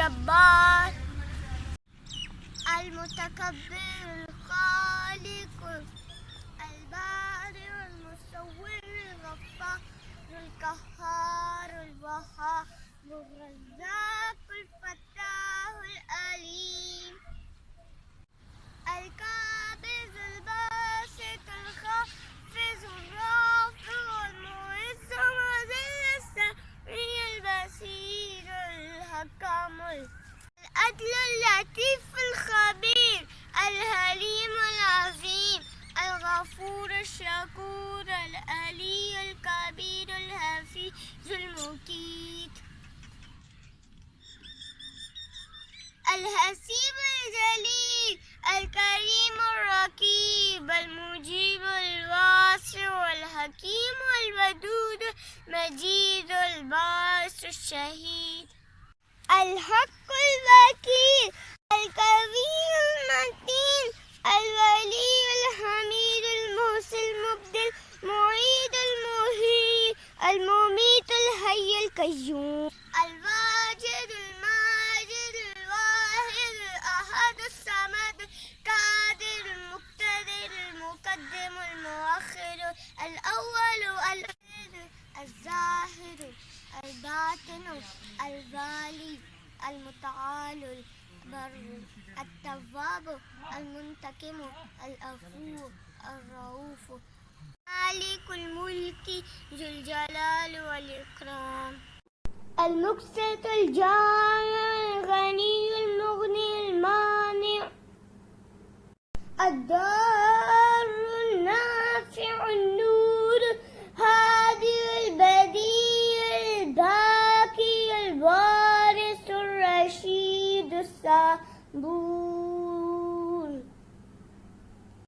الجبار المتكبر الخالق البارئ المصور الغفار القهار الوهاب الرزاق الفتاح العليم القابض الباسط الخافض الرافع المعز المذل السميع البصير الحكم العدل اللطيف الخبير الحليم العظيم الغفور الشكور العلي الكبير الحفيظ المقيت الحسيب الجليل الكريم الرقيب المجيب الواسع الحكيم الودود المجيد الباعث الشهيد الحق الوكيل القوي المتين الولي الحميد المحسن المبدل المعيد المحيي المميت الحي القيوم الواجد الماجد الواحد الأحد الصمد القادر المقتدر المقدم المؤخر الأول الآخر الظاهر الباطن الوالي المتعال البر التواب المنتقم العفو الرؤوف مالك الملك ذو الجلال والإكرام المقسط الجامع الغني المغني المانع الضار النافع النور هادي البديع الباقي الوارث الرشيد الصبور